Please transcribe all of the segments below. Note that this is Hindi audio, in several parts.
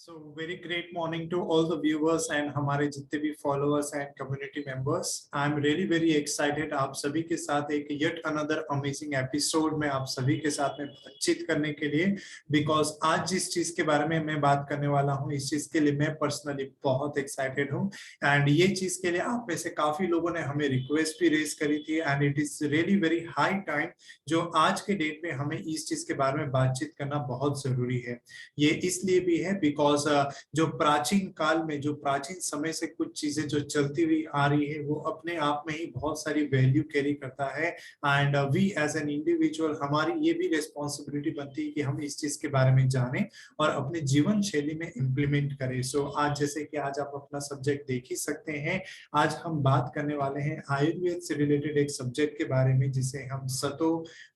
So very great morning to all the viewers and हमारे जितने भी followers and community members. I am really very excited आप सभी के साथ एक येट अनदर अमेजिंग एपिसोड में आप सभी के साथ में बातचीत करने के लिए, बिकॉज आज जिस चीज के बारे में मैं बात करने वाला हूँ इस चीज के लिए मैं पर्सनली बहुत एक्साइटेड हूँ। एंड ये चीज के लिए आप में से काफी लोगों ने हमें रिक्वेस्ट भी रेज करी थी and it is really very high time जो आज के डेट में हमें इस चीज के बारे में बातचीत करना बहुत जरूरी है। ये इसलिए भी है बिकॉज जो प्राचीन काल में जो प्राचीन समय से कुछ चीजें जो चलती हुई आ रही है वो अपने आप में ही बहुत सारी वैल्यू कैरी करता है। And we as an individual हमारी ये भी रिस्पॉन्सिबिलिटी बनती है कि हम इस चीज के बारे में जानें और अपने जीवन शैली में इम्प्लीमेंट करें। सो आज जैसे कि आज आप अपना सब्जेक्ट देख ही सकते हैं, आज हम बात करने वाले हैं आयुर्वेद से रिलेटेड एक सब्जेक्ट के बारे में जिसे हम सतो,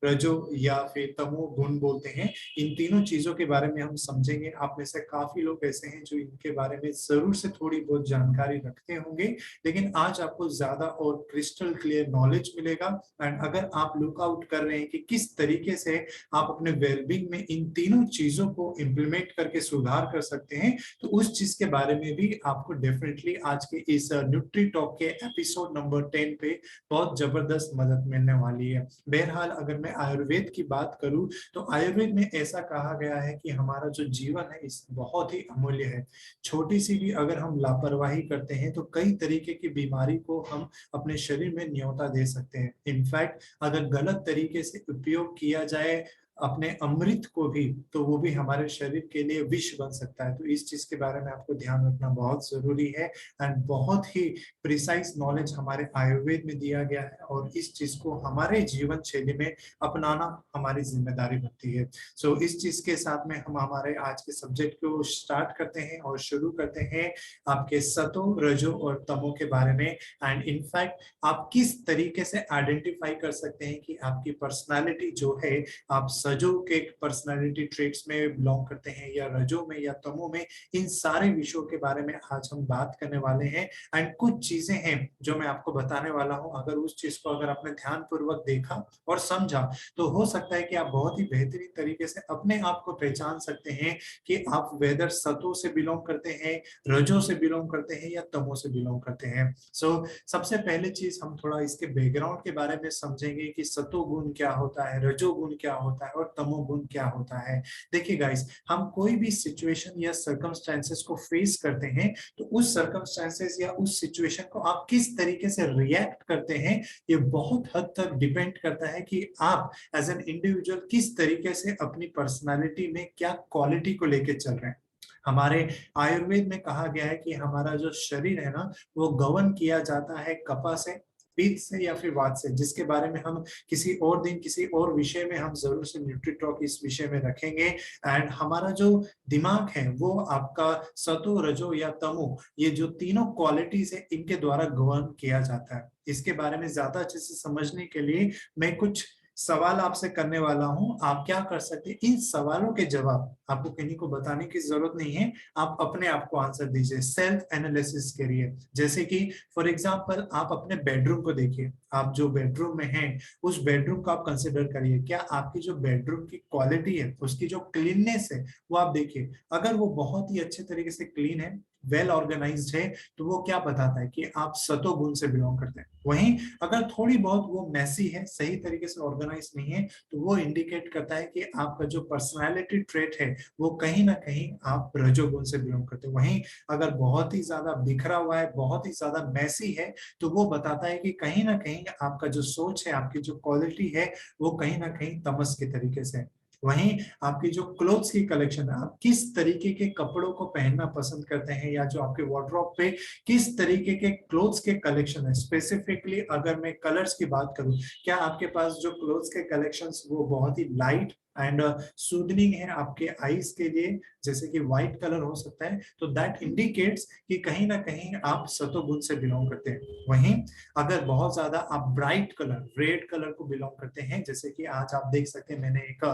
रजो या फिर तमो गुण बोलते हैं। इन तीनों चीजों के बारे में हम समझेंगे। आप में से काफी लोग ऐसे हैं जो इनके बारे में जरूर से थोड़ी बहुत जानकारी रखते होंगे, लेकिन आज आपको ज्यादा और क्रिस्टल क्लियर नॉलेज मिलेगा। एंड अगर आप लुकआउट कर रहे हैं कि किस तरीके से आप अपने वेलबींग में इन तीनों चीजों को इम्प्लीमेंट करके सुधार कर सकते हैं, तो उस चीज के बारे में भी आपको डेफिनेटली आज के इस न्यूट्री टॉक के एपिसोड नंबर 10 पे बहुत जबरदस्त मदद मिलने वाली है। बहरहाल अगर मैं आयुर्वेद की बात करूं तो आयुर्वेद में ऐसा कहा गया है कि हमारा जो जीवन है इस बहुत ही अमूल्य है। छोटी सी भी अगर हम लापरवाही करते हैं तो कई तरीके की बीमारी को हम अपने शरीर में न्योता दे सकते हैं। इनफैक्ट अगर गलत तरीके से उपयोग किया जाए अपने अमृत को भी, तो वो भी हमारे शरीर के लिए विष बन सकता है। तो इस चीज के बारे में आपको ध्यान रखना बहुत जरूरी है। एंड बहुत ही प्रिसाइज नॉलेज हमारे आयुर्वेद में दिया गया है और इस चीज को हमारे जीवन शैली में अपनाना हमारी जिम्मेदारी बनती है। सो इस चीज के साथ में हम हमारे आज के सब्जेक्ट को स्टार्ट करते हैं और शुरू करते हैं आपके सतो, रजो और तमो के बारे में। एंड इनफैक्ट आप किस तरीके से आइडेंटिफाई कर सकते हैं कि आपकी पर्सनालिटी जो है, आप सजो के पर्सनालिटी ट्रेट्स में बिलोंग करते हैं या रजो में या तमो में, इन सारे विषयों के बारे में आज हम बात करने वाले हैं। एंड कुछ चीजें हैं जो मैं आपको बताने वाला हूं, अगर उस चीज को अगर आपने ध्यान पूर्वक देखा और समझा तो हो सकता है कि आप बहुत ही बेहतरीन तरीके से अपने आप को पहचान सकते हैं कि आप वेदर सतो से बिलोंग करते हैं, रजो से बिलोंग करते हैं या तमो से बिलोंग करते हैं। सो सबसे पहले चीज हम थोड़ा इसके बैकग्राउंड के बारे में समझेंगे कि सतो गुण क्या होता है, रजो गुण क्या होता है और तमो गुण क्या होता है। देखिए गाइस, हम कोई भी सिचुएशन या सर्कमस्टेंसेस को फेस करते हैं तो उस सर्कमस्टेंसेस या उस सिचुएशन को आप किस तरीके से रिएक्ट करते हैं, ये बहुत हद तक डिपेंड करता है कि आप एज एन इंडिविजुअल किस तरीके से अपनी पर्सनालिटी में क्या क्वालिटी को लेके चल रहे हैं। हमारे आयुर्वेद में कहा गया है कि हमारा जो शरीर है ना, वो गवर्न किया जाता है कपा से, पित्त से या फिर वात से, जिसके बारे में हम किसी और दिन किसी और विषय में हम जरूर से न्यूट्री टॉक इस विषय में रखेंगे। एंड हमारा जो दिमाग है वो आपका सतो, रजो या तमो, ये जो तीनों क्वालिटीज है इनके द्वारा गवर्न किया जाता है। इसके बारे में ज्यादा अच्छे से समझने के लिए मैं कुछ सवाल आपसे करने वाला हूं। आप क्या कर सकते हैं, इन सवालों के जवाब आपको किन्हीं को बताने की जरूरत नहीं है, आप अपने आप को आंसर दीजिए, सेल्फ एनालिसिस करिए। जैसे कि फॉर एग्जांपल आप अपने बेडरूम को देखिए, आप जो बेडरूम में हैं उस बेडरूम को आप कंसिडर करिए। क्या आपकी जो बेडरूम की क्वालिटी है, उसकी जो क्लीननेस है वो आप देखिए। अगर वो बहुत ही अच्छे तरीके से क्लीन है, वेल ऑर्गेनाइज्ड है, तो वो क्या बताता है कि आप सतो गुण से बिलोंग करते हैं। वहीं अगर थोड़ी बहुत वो मैसी है, सही तरीके से ऑर्गेनाइज नहीं है, तो वो इंडिकेट करता है कि आपका जो पर्सनालिटी ट्रेट है वो कहीं ना कहीं आप रजोगुण से बिलोंग करते हैं। वहीं अगर बहुत ही ज्यादा बिखरा हुआ है, बहुत ही ज्यादा मैसी है, तो वो बताता है कि कहीं ना कहीं आपका जो सोच है, आपकी जो क्वालिटी है, वो कहीं ना कहीं तमस के तरीके से है। वहीं आपकी जो क्लोथ्स की कलेक्शन है, आप किस तरीके के कपड़ों को पहनना पसंद करते हैं, या जो आपके वार्डरोब पे किस तरीके के क्लोथ्स के कलेक्शन है। स्पेसिफिकली अगर मैं कलर्स की बात करूं, क्या आपके पास जो क्लोथ्स के कलेक्शंस वो बहुत ही लाइट एंड सूदनिंग है आपके आईज के लिए, जैसे कि व्हाइट कलर हो सकता है, तो दैट इंडिकेट्स कि कहीं ना कहीं आप सतोगुण से बिलोंग करते हैं। वहीं अगर बहुत ज्यादा आप ब्राइट कलर, रेड कलर को बिलोंग करते हैं, जैसे कि आज आप देख सकते हैं मैंने एक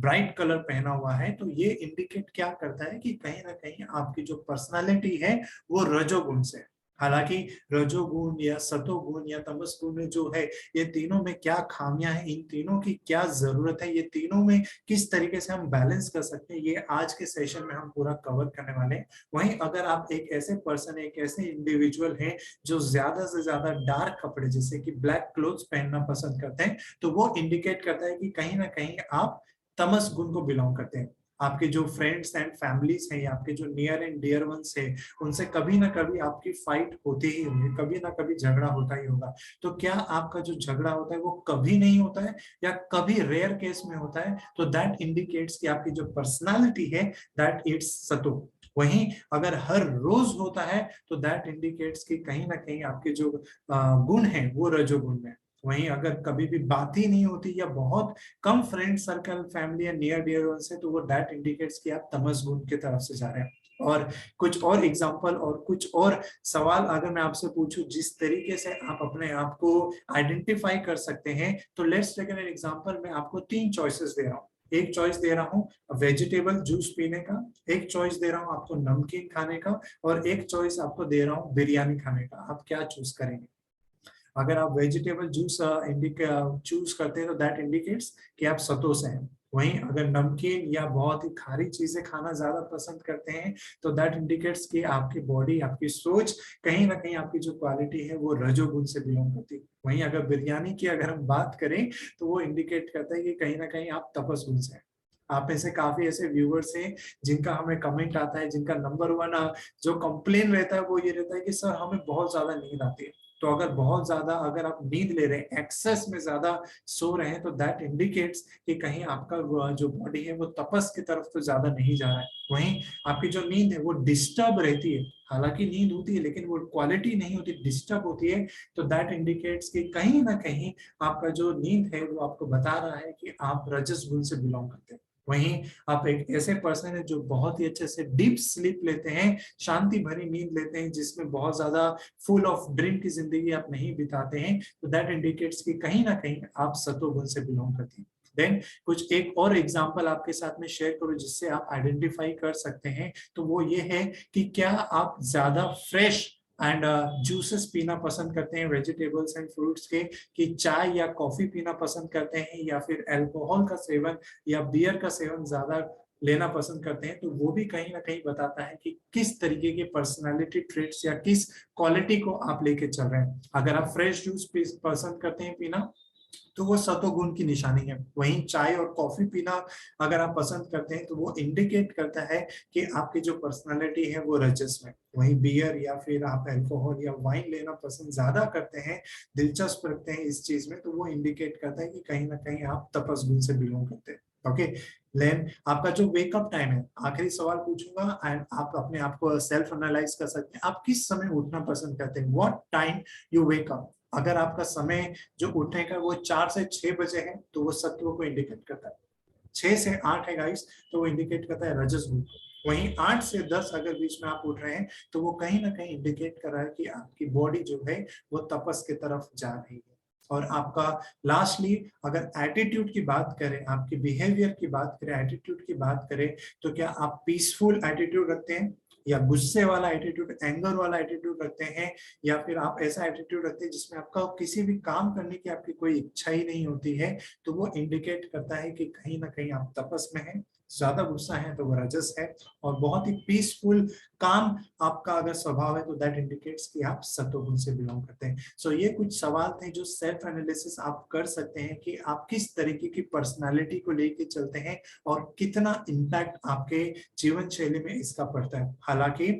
ब्राइट कलर पहना हुआ है, तो ये इंडिकेट क्या करता है कि कहीं ना कहीं आपकी जो पर्सनालिटी है वो रजोगुण से है। हालांकि रजोगुण या सतोगुण या तमसगुण जो है, ये तीनों में क्या खामियां हैं, इन तीनों की क्या जरूरत है, ये तीनों में किस तरीके से हम बैलेंस कर सकते हैं, ये आज के सेशन में हम पूरा कवर करने वाले हैं। वहीं अगर आप एक ऐसे पर्सन, एक ऐसे इंडिविजुअल हैं जो ज्यादा से ज्यादा डार्क कपड़े जैसे कि ब्लैक क्लोथ्स पहनना पसंद करते हैं, तो वो इंडिकेट करता है कि कहीं ना कहीं आप तमस गुण को बिलोंग करते हैं। आपके जो फ्रेंड्स एंड फैमिलीज हैं, आपके जो नियर एंड डियर वंस है, उनसे कभी ना कभी आपकी फाइट होती ही होगी, कभी ना कभी झगड़ा होता ही होगा। तो क्या आपका जो झगड़ा होता है वो कभी नहीं होता है या कभी रेयर केस में होता है, तो दैट इंडिकेट्स कि आपकी जो पर्सनालिटी है दैट इट्स सतो। वहीं अगर हर रोज होता है तो दैट इंडिकेट्स कि कहीं ना कहीं आपके जो गुण है वो रजोगुण में। वहीं अगर कभी भी बात ही नहीं होती या बहुत कम फ्रेंड सर्कल, फैमिली या नियर डियर वन से, तो वो दैट इंडिकेट्स कि आप तमस गुण की तरफ से जा रहे हैं। और कुछ और एग्जांपल और कुछ और सवाल अगर मैं आपसे पूछूं जिस तरीके से आप अपने आप को आइडेंटिफाई कर सकते हैं, तो लेट्स टेक एन एग्जांपल। मैं आपको 3 चॉइसेस दे रहा हूँ। एक चॉइस दे रहा हूँ वेजिटेबल जूस पीने का, एक चॉइस दे रहा हूँ आपको नमकीन खाने का, और एक चॉइस आपको दे रहा हूँ बिरयानी खाने का। आप क्या चूज करेंगे? अगर आप वेजिटेबल जूस चूज करते हैं तो दैट इंडिकेट्स कि आप सतो से हैं। वहीं अगर नमकीन या बहुत ही खारी चीजें खाना ज्यादा पसंद करते हैं, तो दैट इंडिकेट्स कि आपकी बॉडी, आपकी सोच, कहीं ना कहीं आपकी जो क्वालिटी है वो रजोगुण से बिलोंग करती है। वहीं अगर बिरयानी की अगर हम बात करें, तो वो इंडिकेट करता है कि कहीं ना कहीं आप तपस गुण से हैं। आप में से काफी ऐसे व्यूवर्स हैं जिनका हमें कमेंट आता है, जिनका नंबर 1 जो कंप्लेन रहता है वो ये रहता है कि सर हमें बहुत ज्यादा नींद आती है। तो अगर बहुत ज्यादा अगर आप नींद ले रहे हैं, एक्सेस में ज्यादा सो रहे हैं, तो दैट इंडिकेट्स कि कहीं आपका जो बॉडी है वो तपस की तरफ तो ज्यादा नहीं जा रहा है। वहीं आपकी जो नींद है वो डिस्टर्ब रहती है, हालांकि नींद होती है लेकिन वो क्वालिटी नहीं होती, डिस्टर्ब होती है, तो दैट इंडिकेट्स कि कहीं ना कहीं आपका जो नींद है वो आपको बता रहा है कि आप रजस गुण से बिलोंग करते हैं। वहीं आप एक ऐसे पर्सन है जो बहुत ही अच्छे से डीप स्लीप लेते हैं, शांति भरी नींद लेते हैं, जिसमें बहुत ज्यादा फुल ऑफ ड्रीम की जिंदगी आप नहीं बिताते हैं, तो दैट इंडिकेट्स कि कहीं ना कहीं आप सतोगुण से बिलोंग करते हैं। देन कुछ एक और एग्जांपल आपके साथ में शेयर करूं जिससे आप आइडेंटिफाई कर सकते हैं, तो वो ये है कि क्या आप ज्यादा फ्रेश एंड जूसेस पीना पसंद करते हैं वेजिटेबल्स एंड फ्रूट्स के, कि चाय या कॉफी पीना पसंद करते हैं, या फिर अल्कोहल का सेवन या बियर का सेवन ज्यादा लेना पसंद करते हैं। तो वो भी कहीं ना कहीं बताता है कि किस तरीके के पर्सनालिटी ट्रेट्स या किस क्वालिटी को आप लेके चल रहे हैं। अगर आप फ्रेश जूस पसंद करते हैं पीना, तो वो सतोगुण की निशानी है। वहीं चाय और कॉफी पीना अगर आप पसंद करते हैं, तो वो इंडिकेट करता है कि आपकी जो पर्सनालिटी है वो रजस में। वहीं बियर या फिर आप अल्कोहल या वाइन लेना पसंद ज्यादा करते हैं, दिलचस्प रखते हैं इस चीज में, तो वो इंडिकेट करता है कि कहीं ना कहीं आप तपस गुण से बिलोंग करते हैं। ओके, लेन आपका जो वेकअप टाइम है, आखिरी सवाल पूछूंगा एंड आप अपने आप को सेल्फ एनालाइज कर सकते हैं। आप किस समय उठना पसंद करते हैं? What time you wake up? अगर आपका समय जो उठने का वो 4 से 6 बजे है, तो वो सत्व को इंडिकेट करता है। 6 से 8 है गाइस, तो वो इंडिकेट करता है रजस गुण को। वहीं 8 से 10 अगर बीच में आप उठ रहे हैं, तो वो कहीं ना कहीं इंडिकेट कर रहा है कि आपकी बॉडी जो है वो तपस की तरफ जा रही है। और आपका लास्टली अगर एटीट्यूड की बात करें, आपके बिहेवियर की बात करें, एटीट्यूड की बात करें, तो क्या आप पीसफुल एटीट्यूड रखते हैं, या गुस्से वाला एटीट्यूड, एंगर वाला एटीट्यूड रखते हैं, या फिर आप ऐसा एटीट्यूड रखते हैं जिसमें आपका किसी भी काम करने की आपकी कोई इच्छा ही नहीं होती है? तो वो इंडिकेट करता है कि कहीं ना कहीं आप तपस में हैं। ज्यादा गुस्सा है तो वो रजस है, और बहुत ही पीसफुल काम आपका अगर स्वभाव है, तो दैट इंडिकेट्स कि आप सतोगुण से बिलोंग करते हैं। सो ये कुछ सवाल थे जो सेल्फ एनालिसिस आप कर सकते हैं कि आप किस तरीके की पर्सनालिटी को लेके चलते हैं और कितना इम्पैक्ट आपके जीवन शैली में इसका पड़ता है। हालांकि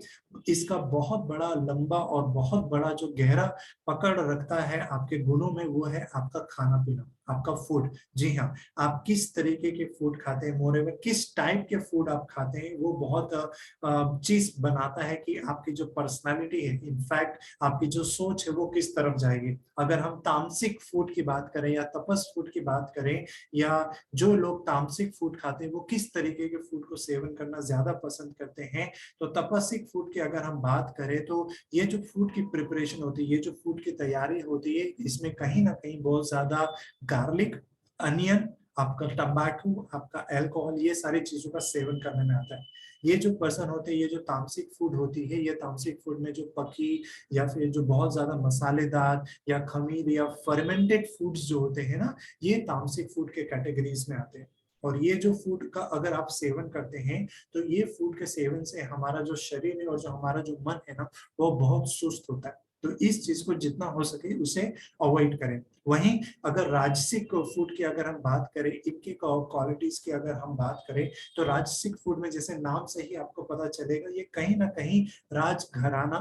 इसका बहुत बड़ा, लंबा और बहुत बड़ा जो गहरा पकड़ रखता है आपके गुणों में, वो है आपका खाना पीना, आपका फूड। जी हाँ, आप किस तरीके के फूड खाते हैं, मोरेवर किस टाइप के फूड आप खाते हैं, वो बहुत चीज बनाता है कि आपकी जो पर्सनालिटी है, इनफैक्ट आपकी जो सोच है वो किस तरफ जाएगी। अगर हम तामसिक फूड की बात करें या तपस फूड की बात करें, या जो लोग तामसिक फूड खाते हैं वो किस तरीके के फूड को सेवन करना ज्यादा पसंद करते हैं, तो तपस्विक फूड की अगर हम बात करें, तो ये जो फूड की प्रिपरेशन होती है, ये जो फूड की तैयारी होती है, इसमें कहीं ना कहीं बहुत ज्यादा गार्लिक, अनियन, आपका तंबाकू, आपका अल्कोहल, ये सारी चीजों का सेवन करने में आता है। ये जो पर्सन होते हैं, ये जो तामसिक फूड होती है, ये तामसिक फूड में जो पकी या फिर जो बहुत ज्यादा मसालेदार या खमीर या फर्मेंटेड फूड्स जो होते हैं ना, ये तामसिक फूड के कैटेगरीज में आते हैं। और ये जो फूड का अगर आप सेवन करते हैं, तो ये फूड के सेवन से हमारा जो शरीर है और जो हमारा जो मन है ना, वो बहुत सुस्त होता है। तो इस चीज को जितना हो सके उसे अवॉइड करें। वहीं अगर राजसिक फूड की अगर हम बात करें, इनके क्वालिटीज की अगर हम बात करें, तो राजसिक फूड में जैसे नाम से ही आपको पता चलेगा, ये कहीं ना कहीं राजघराना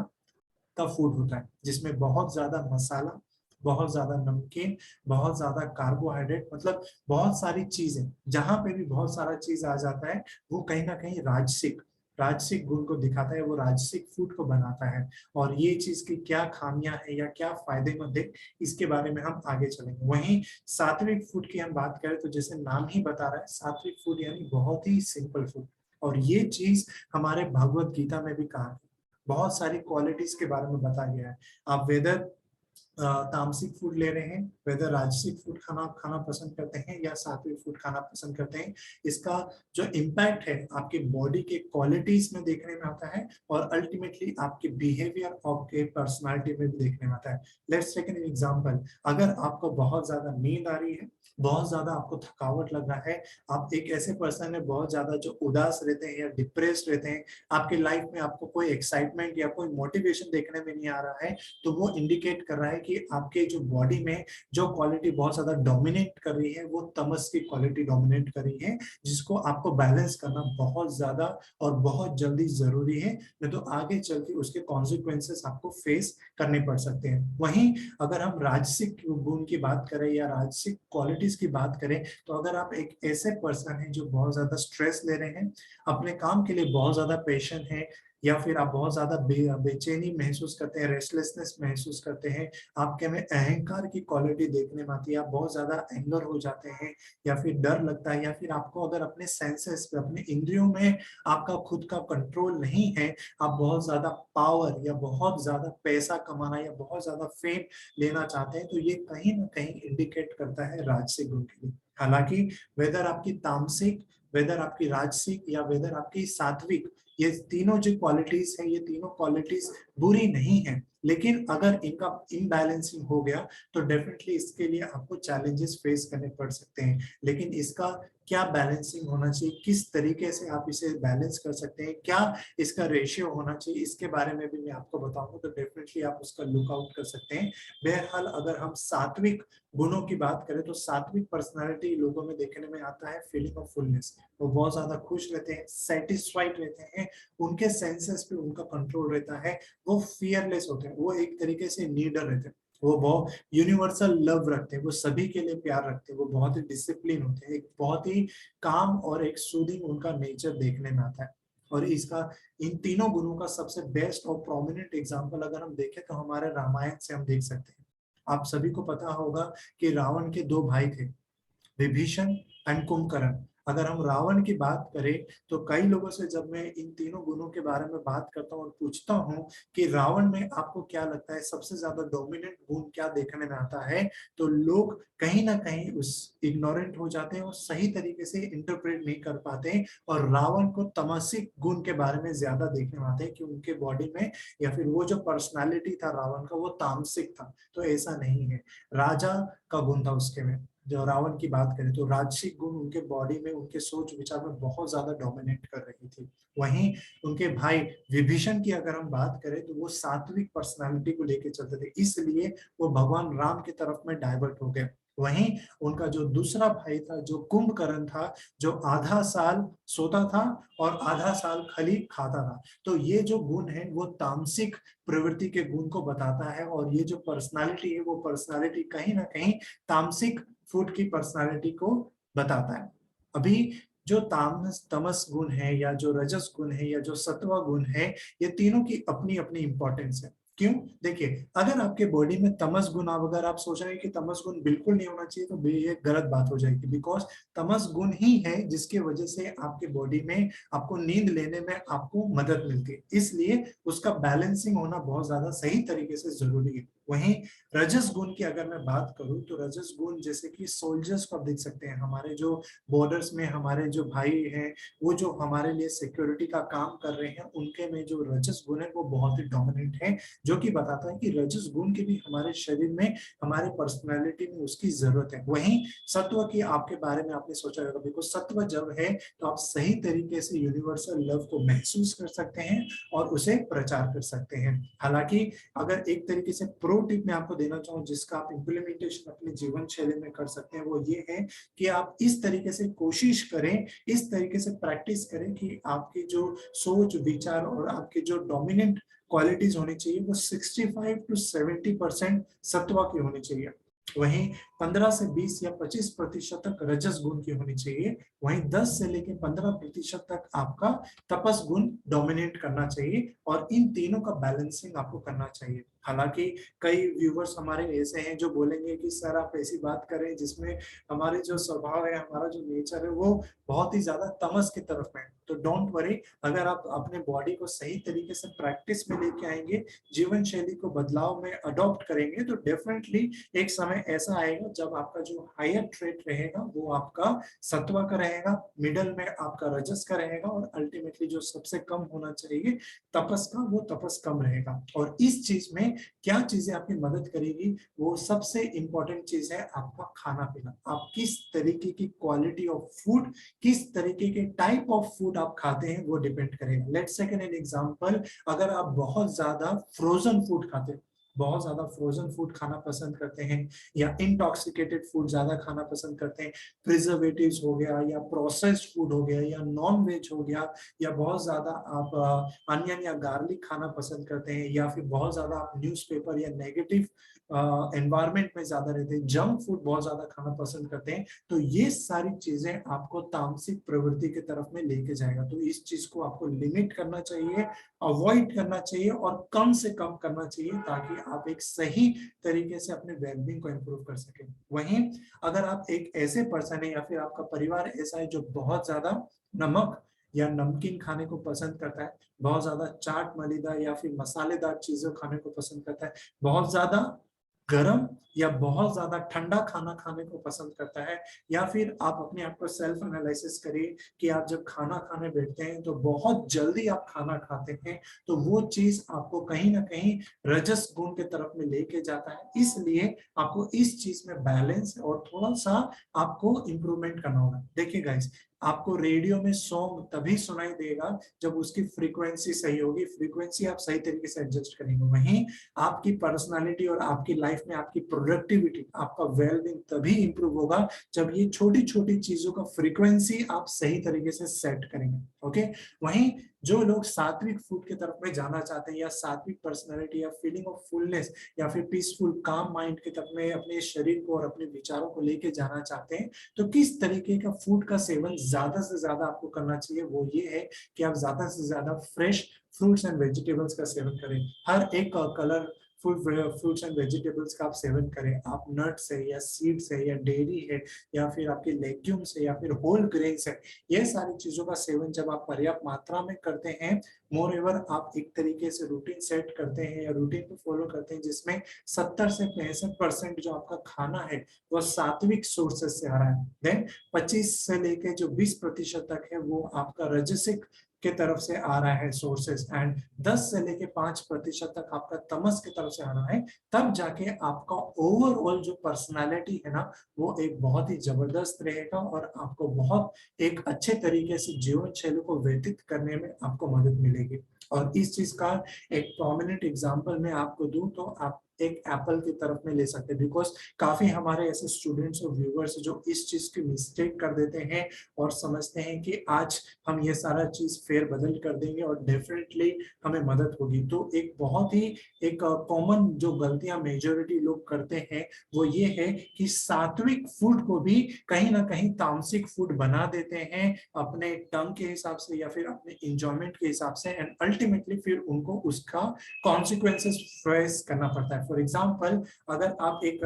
का फूड होता है, जिसमें बहुत ज्यादा मसाला, बहुत ज्यादा नमकीन, बहुत ज्यादा कार्बोहाइड्रेट, मतलब बहुत सारी चीजें, जहां पे भी बहुत सारा चीज आ जाता है, वो कहीं ना कहीं राजसिक राजसिक गुण को दिखाता है, वो राजसिक फूड को बनाता है। और ये चीज की क्या खामियां है या क्या फायदेमंद है, इसके बारे में हम आगे चलेंगे। वहीं सात्विक फूड की हम बात करें, तो जैसे नाम ही बता रहा है, सात्विक फूड यानी बहुत ही सिंपल फूड। और ये चीज हमारे भगवत गीता में भी कहा है, बहुत सारी क्वालिटीज के बारे में बताया गया है। आप वेदर तामसिक फूड ले रहे हैं, वेदर राजसिक फूड खाना खाना पसंद करते हैं या सात्विक फूड खाना पसंद करते हैं, इसका जो इम्पैक्ट है आपके बॉडी के क्वालिटीज में देखने में आता है, और अल्टीमेटली आपके बिहेवियर, आपके पर्सनालिटी में भी देखने में आता है। Let's take an example. अगर आपको बहुत ज्यादा नींद आ रही है, बहुत ज्यादा आपको थकावट लग रहा है, आप एक ऐसे पर्सन है बहुत ज्यादा जो उदास रहते हैं या डिप्रेस्ड रहते हैं, आपके लाइफ में आपको कोई एक्साइटमेंट या कोई मोटिवेशन देखने में नहीं आ रहा है, तो वो इंडिकेट कर रहा है कि आपके जो बॉडी में जो क्वालिटी बहुत ज्यादा डोमिनेट कर रही है, वो तमस की क्वालिटी डोमिनेट कर रही है, जिसको आपको बैलेंस करना बहुत ज्यादा और बहुत जल्दी जरूरी है, नहीं तो आगे चल के उसके कॉन्सिक्वेंसेस आपको फेस करने पड़ सकते हैं। वहीं अगर हम राजसिक गुण की बात करें या राजसिक क्वालिटीज की बात करें, तो अगर आप एक ऐसे पर्सन हैं जो बहुत ज्यादा स्ट्रेस ले रहे हैं, अपने काम के लिए बहुत ज्यादा पेशेंट है, या फिर आप बहुत ज्यादा बेचैनी महसूस करते हैं, रेस्टलेसनेस महसूस करते हैं, आपके में अहंकार की क्वालिटी देखने में आती है, आप बहुत ज्यादा एंगर हो जाते हैं, या फिर डर लगता है, या फिर आपको अगर अपने सेंसेस पे, अपने इंद्रियों में आपका खुद का कंट्रोल नहीं है, आप बहुत ज्यादा पावर या बहुत ज्यादा पैसा कमाना या बहुत ज्यादा फेम लेना चाहते हैं, तो ये कहीं ना कहीं इंडिकेट करता है राजसिक गुण के लिए। हालांकि वेदर आपकी तामसिक, वेदर आपकी राजसिक, या वेदर आपकी सात्विक, ये तीनों जो क्वालिटीज है, ये तीनों क्वालिटीज बुरी नहीं है, लेकिन अगर इनका इनबैलेंसिंग हो गया, तो डेफिनेटली इसके लिए आपको चैलेंजेस फेस करने पड़ सकते हैं। लेकिन इसका क्या बैलेंसिंग होना चाहिए, किस तरीके से आप इसे बैलेंस कर सकते हैं, क्या इसका रेशियो होना चाहिए, इसके बारे में भी मैं आपको बताऊंगा, तो डेफिनेटली आप उसका लुकआउट कर सकते हैं। बहरहाल अगर हम सात्विक गुणों की बात करें, तो सात्विक पर्सनालिटी लोगों में देखने में आता है फीलिंग ऑफ फुलनेस। वो बहुत ज्यादा खुश रहते हैं, सेटिस्फाइड रहते हैं, उनके सेंसेस पे उनका कंट्रोल रहता है, वो फियरलेस होते हैं, वो एक तरीके से लीडर रहते हैं, वो बहुत यूनिवर्सल लव रखते हैं, वो सभी के लिए प्यार रखते हैं, वो बहुत ही डिसिप्लिन होते हैं, एक बहुत ही काम और एक सूदिंग उनका नेचर देखने में आता है। और इसका, इन तीनों गुणों का सबसे बेस्ट और प्रोमिनेंट एग्जाम्पल अगर हम देखें, तो हमारे रामायण से हम देख सकते हैं। आप सभी को पता होगा कि रावण के दो भाई थे, विभीषण एंड कुंभकर्ण। अगर हम रावण की बात करें, तो कई लोगों से जब मैं इन तीनों गुणों के बारे में बात करता हूँ और पूछता हूँ कि रावण में आपको क्या लगता है सबसे ज्यादा डोमिनेंट गुण क्या देखने में आता है, तो लोग कहीं ना कहीं उस इग्नोरेंट हो जाते हैं और सही तरीके से इंटरप्रेट नहीं कर पाते, और रावण को तमसिक गुण के बारे में ज्यादा देखने में आते हैं कि उनके बॉडी में, या फिर वो जो पर्सनालिटी था रावण का, वो तामसिक था। तो ऐसा नहीं है, राजा का गुण था उसके में। जो रावण की बात करें, तो राजसिक गुण उनके बॉडी में, उनके सोच विचार में बहुत ज्यादा डोमिनेट कर रही थी। वहीं उनके भाई विभीषण की अगर हम बात करें, तो वो सात्विक पर्सनालिटी को लेकर चलते थे, इसलिए वो भगवान राम की तरफ में डाइवर्ट हो गए। वहीं उनका जो दूसरा भाई था, जो कुंभकर्ण था, जो आधा साल सोता था और आधा साल खाली खाता था, तो ये जो गुण है वो तामसिक प्रवृत्ति के गुण को बताता है, और ये जो पर्सनालिटी है, वो पर्सनालिटी कहीं ना कहीं तामसिक फूड की पर्सनालिटी को बताता है। अभी जो तामस तमस गुण है, या जो रजस गुण है, या जो सत्व गुण है, ये तीनों की अपनी अपनी इंपॉर्टेंस है। क्यों? देखिए, अगर आपके बॉडी में तमस गुण, अगर आप सोच रहे हैं कि तमस गुण बिल्कुल नहीं होना चाहिए, तो ये गलत बात हो जाएगी, बिकॉज तमस गुण ही है जिसकी वजह से आपके बॉडी में आपको नींद लेने में आपको मदद मिलती है, इसलिए उसका बैलेंसिंग होना बहुत ज्यादा सही तरीके से जरूरी है। वहीं रजस गुण की अगर मैं बात करूं तो रजस गुण जैसे कि सोल्जर्स को आप देख सकते हैं, हमारे जो बॉर्डर्स में हमारे जो भाई हैं, वो जो हमारे लिए सिक्योरिटी का काम कर रहे हैं, उनके में जो रजस गुण है वो बहुत ही डोमिनेंट है, जो कि बताता है कि रजस गुण की भी हमारे शरीर में, हमारी पर्सनैलिटी में उसकी जरूरत है। वहीं सत्व की आपके बारे में आपने सोचा होगा, बिकॉज सत्व जब है तो आप सही तरीके से यूनिवर्सल लव को महसूस कर सकते हैं और उसे प्रचार कर सकते हैं। हालांकि अगर एक तरीके से प्रो टिप मैं आपको देना चाहूँ जिसका आप इम्प्लीमेंटेशन अपने जीवन शैली में कर सकते हैं, वो ये है कि आप इस तरीके से कोशिश करें, इस तरीके से प्रैक्टिस करें कि आपकी जो सोच विचार और आपकी जो डोमिनेंट क्वालिटीज होनी चाहिए वो 65 to 70% सत्वा की होनी चाहिए। वहीं 15 से 20 या 25% तक रजस गुण की होनी चाहिए। वहीं 10 से लेकर 15% तक आपका तपस गुण डोमिनेट करना चाहिए और इन तीनों का बैलेंसिंग आपको करना चाहिए। हालांकि कई व्यूवर्स हमारे ऐसे हैं जो बोलेंगे कि सर आप ऐसी बात करें जिसमें हमारे जो स्वभाव है, हमारा जो नेचर है वो बहुत ही ज्यादा तमस की तरफ है। तो डोंट वरी, अगर आप अपने बॉडी को सही तरीके से प्रैक्टिस में लेके आएंगे, जीवन शैली को बदलाव में अडॉप्ट करेंगे, तो डेफिनेटली एक समय ऐसा आएगा जब आपका जो हायर ट्रेट रहेगा वो आपका सत्वा का रहेगा, मिडल में आपका रजस का रहेगा और अल्टीमेटली जो सबसे कम होना चाहिए तपस का, वो तपस कम रहेगा। और इस चीज में क्या चीजें आपकी मदद करेगी, वो सबसे इंपॉर्टेंट चीज है आपका खाना पीना। आप किस तरीके की क्वालिटी ऑफ फूड, किस तरीके के टाइप ऑफ फूड आप खाते हैं वो डिपेंड करेगा। लेट्स टेक एन एग्जांपल, अगर आप बहुत ज्यादा फ्रोजन फूड खाते हैं, बहुत ज्यादा फ्रोजन फूड खाना पसंद करते हैं या इंटॉक्सिकेटेड फूड ज्यादा खाना पसंद करते हैं, प्रिजर्वेटिव्स हो गया या प्रोसेस्ड फूड हो गया या नॉन वेज हो गया, या बहुत ज्यादा आप अनियन या गार्लिक खाना पसंद करते हैं, या फिर बहुत ज्यादा आप न्यूज़पेपर या नेगेटिव एनवायरनमेंट में ज्यादा रहते हैं, जंक फूड बहुत ज्यादा खाना पसंद करते हैं, तो ये सारी चीजें आपको तामसिक प्रवृत्ति की तरफ में लेके जाएगा। तो इस चीज को आपको लिमिट करना चाहिए, अवॉइड करना चाहिए और कम से कम करना चाहिए, ताकि आप एक सही तरीके से अपने वेलबींग को इंप्रूव कर सकें। वहीं अगर आप एक ऐसे पर्सन है या फिर आपका परिवार ऐसा है जो बहुत ज्यादा नमक या नमकीन खाने को पसंद करता है, बहुत ज्यादा चाट मलिदा या फिर मसालेदार चीजें खाने को पसंद करता है, बहुत ज्यादा गरम या बहुत ज्यादा ठंडा खाना खाने को पसंद करता है, या फिर आप अपने आप को सेल्फ एनालिसिस करिए कि आप जब खाना खाने बैठते हैं तो बहुत जल्दी आप खाना खाते हैं, तो वो चीज आपको कहीं ना कहीं रजस गुण के तरफ में लेके जाता है। इसलिए आपको इस चीज में बैलेंस और थोड़ा सा आपको इंप्रूवमेंट करना होगा। देखिए गाइस, आपको रेडियो में सॉन्ग तभी सुनाई देगा जब उसकी फ्रीक्वेंसी सही होगी, फ्रीक्वेंसी आप सही तरीके से एडजस्ट करेंगे। वहीं आपकी पर्सनालिटी और आपकी लाइफ में आपकी प्रोडक्टिविटी, आपका वेलबींग तभी इंप्रूव होगा जब ये छोटी छोटी चीजों का फ्रीक्वेंसी आप सही तरीके से सेट करेंगे। ओके, वहीं जो लोग सात्विक फूड की तरफ में जाना चाहते हैं या सात्विक पर्सनालिटी या फीलिंग ऑफ फुलनेस या फिर पीसफुल काम माइंड की तरफ में अपने शरीर को और अपने विचारों को लेके जाना चाहते हैं, तो किस तरीके का फूड का सेवन ज्यादा से ज्यादा आपको करना चाहिए, वो ये है कि आप ज्यादा से ज्यादा फ्रेश फ्रूट्स एंड वेजिटेबल्स का सेवन करें। हर एक कलर फ्रूट्स एंड वेजिटेबल्स का आप सेवन करें। आप नट्स है या सीड्स है या डेयरी है या फिर आपके लेग्यूम्स है या फिर होल ग्रेन्स है, ये सारी चीजों का सेवन जब आप पर्याप्त मात्रा में करते हैं, मोर एवर आप एक तरीके से रूटीन सेट करते हैं या रूटीन को फॉलो करते हैं जिसमें 70 से 65% जो आपका खाना है वो सात्विक सोर्सेस से आ रहा है, देन 25 से लेके जो 20% तक है वो आपका रजसिक के तरफ से आ रहा है सोर्सेस, एंड 10 से लेके 5% तक आपका तमस की तरफ से आ रहा है, तब जाके आपका ओवरऑल जो पर्सनालिटी है ना वो एक बहुत ही जबरदस्त रहेगा और आपको बहुत एक अच्छे तरीके से जीवन शैली को व्यतीत करने में आपको मदद मिलेगी। और इस चीज का एक प्रोमिनेंट एग्जांपल मैं आपको दूं तो आप एक एप्पल की तरफ में ले सकते हैं, बिकॉज काफी हमारे ऐसे स्टूडेंट्स और व्यूअर्स जो इस चीज की मिस्टेक कर देते हैं और समझते हैं कि आज हम ये सारा चीज फेर बदल कर देंगे और डेफिनेटली हमें मदद होगी। तो एक बहुत ही एक कॉमन जो गलतियां मेजोरिटी लोग करते हैं वो ये है कि सात्विक फूड को भी कहीं ना कहीं तामसिक फूड बना देते हैं अपने टंग के हिसाब से या फिर अपने इंजॉयमेंट के हिसाब से, एंड अल्टीमेटली फिर उनको उसका कॉन्सिक्वेंसेस फेस करना पड़ता है। फॉर एग्जाम्पल, अगर आप एक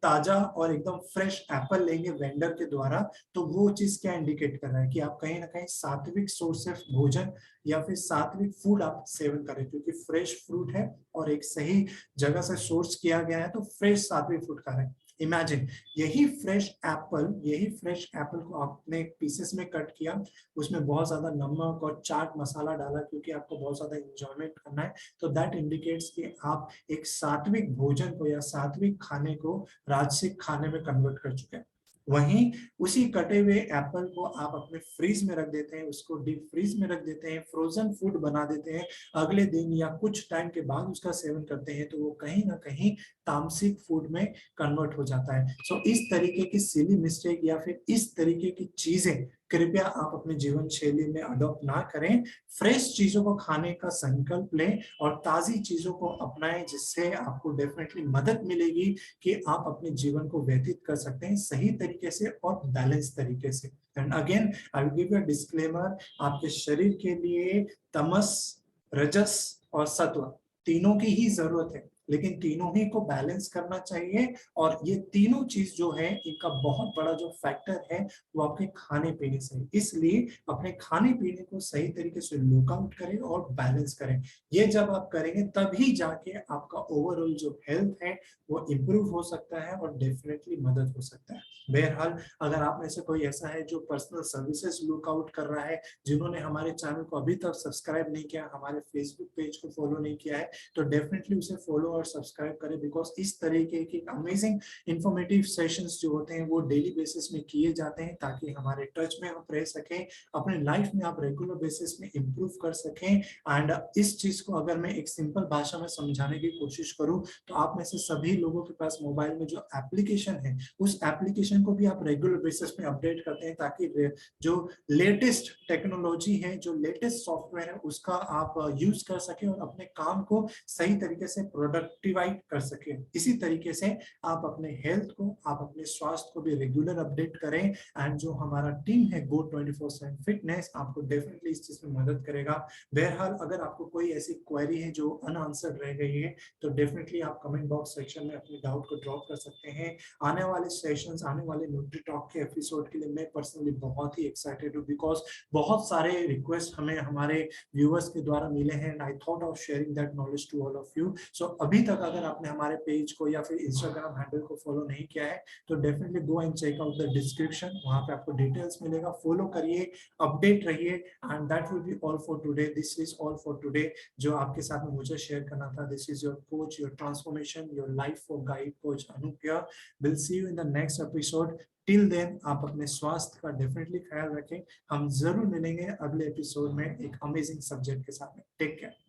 ताजा और एकदम फ्रेश एप्पल लेंगे वेंडर के द्वारा, तो वो चीज क्या इंडिकेट कर रहा है कि आप कहीं ना कहीं सात्विक सोर्स से भोजन या फिर सात्विक फूड आप सेवन करें, क्योंकि फ्रेश फ्रूट है और एक सही जगह से सोर्स किया गया है, तो फ्रेश सात्विक फूड खा रहे हैं। इमेजिन यही फ्रेश एप्पल को आपने पीसेस में कट किया, उसमें बहुत ज्यादा नमक और चाट मसाला डाला क्योंकि आपको बहुत ज्यादा इंजॉयमेंट करना है, तो दैट इंडिकेट्स कि आप एक सात्विक भोजन को या सात्विक खाने को राजसिक खाने में कन्वर्ट कर चुके हैं। वहीं उसी कटे हुए एप्पल को आप अपने फ्रीज में रख देते हैं, उसको डीप फ्रीज में रख देते हैं, फ्रोजन फूड बना देते हैं, अगले दिन या कुछ टाइम के बाद उसका सेवन करते हैं, तो वो कहीं ना कहीं तामसिक फूड में कन्वर्ट हो जाता है। सो इस तरीके की सिली मिस्टेक या फिर इस तरीके की चीजें कृपया आप अपने जीवन शैली में अडॉप्ट ना करें। फ्रेश चीजों को खाने का संकल्प लें और ताजी चीजों को अपनाएं, जिससे आपको डेफिनेटली मदद मिलेगी कि आप अपने जीवन को व्यतीत कर सकते हैं सही तरीके से और बैलेंस तरीके से। And again I will give you a disclaimer, आपके शरीर के लिए तमस, रजस और सत्व तीनों की ही जरूरत है, लेकिन तीनों ही को बैलेंस करना चाहिए। और ये तीनों चीज जो है, इनका बहुत बड़ा जो फैक्टर है वो आपके खाने पीने से, इसलिए अपने खाने पीने को सही तरीके से लुक आउट करें और बैलेंस करें। ये जब आप करेंगे तभी जाके आपका ओवरऑल जो हेल्थ है वो इम्प्रूव हो सकता है और डेफिनेटली मदद हो सकता है। बहरहाल, अगर आप में से कोई ऐसा है जो पर्सनल सर्विसेज लुक आउट कर रहा है, जिन्होंने हमारे चैनल को अभी तक सब्सक्राइब नहीं किया, हमारे फेसबुक पेज को फॉलो नहीं किया है, तो डेफिनेटली उसे फॉलो और सब्सक्राइब करें, बिकॉज इस तरीके की अमेजिंग इंफॉर्मेटिव सेशंस जो होते हैं वो डेली बेसिस में किए जाते हैं, ताकि हमारे टच में आप रह सकें, अपने लाइफ में आप रेगुलर बेसिस में इंप्रूव कर सकें। एंड इस चीज को अगर मैं एक सिंपल भाषा में समझाने की कोशिश करूं, तो आप में से सभी लोगों के पास मोबाइल में जो एप्लीकेशन है, उस एप्लीकेशन को भी आप रेगुलर बेसिस में अपडेट करते हैं, ताकि जो लेटेस्ट टेक्नोलॉजी है, जो लेटेस्ट सॉफ्टवेयर है, उसका आप यूज कर सके और अपने काम को सही तरीके से प्रोडक्टिवाइज कर सके। इसी तरीके से आप अपने हेल्थ को, आप अपने स्वास्थ्य को भी रेगुलर अपडेट करें। एंड जो हमारा टीम है गो 24/7 फिटनेस आपको डेफिनेटली इस चीज में मदद करेगा। बहरहाल, अगर आपको कोई ऐसी क्वेरी है जो अनआंसर्ड रह गई है, तो डेफिनेटली आप कमेंट बॉक्स सेक्शन में अपने डाउट को ड्रॉप कर सकते हैं। आने वाले सेशंस, आने वाले न्यूट्री टॉक के एपिसोड के लिए मैं पर्सनली बहुत ही एक्साइटेड हूँ, बिकॉज बहुत सारे रिक्वेस्ट हमें हमारे व्यूअर्स के द्वारा मिले हैं, and I thought of sharing that knowledge to all of you. So अभी तक अगर आपने हमारे पेज को या फिर इंस्टाग्राम हैंडल को फॉलो नहीं किया है, तो definitely go and check out the description, वहां पे आपको डिटेल्स मिलेगा, फॉलो करिए, अपडेट रहिए। And that will be all for today, this is all for today, जो आपके साथ में मुझे शेयर करना था। This is your coach, your transformation, your life for guide coach Anoop here. Will see you in the next episode. Till then आप अपने स्वास्थ्य का डेफिनेटली ख्याल रखें। हम जरूर मिलेंगे अगले एपिसोड में एक अमेजिंग सब्जेक्ट के साथ में। Take care.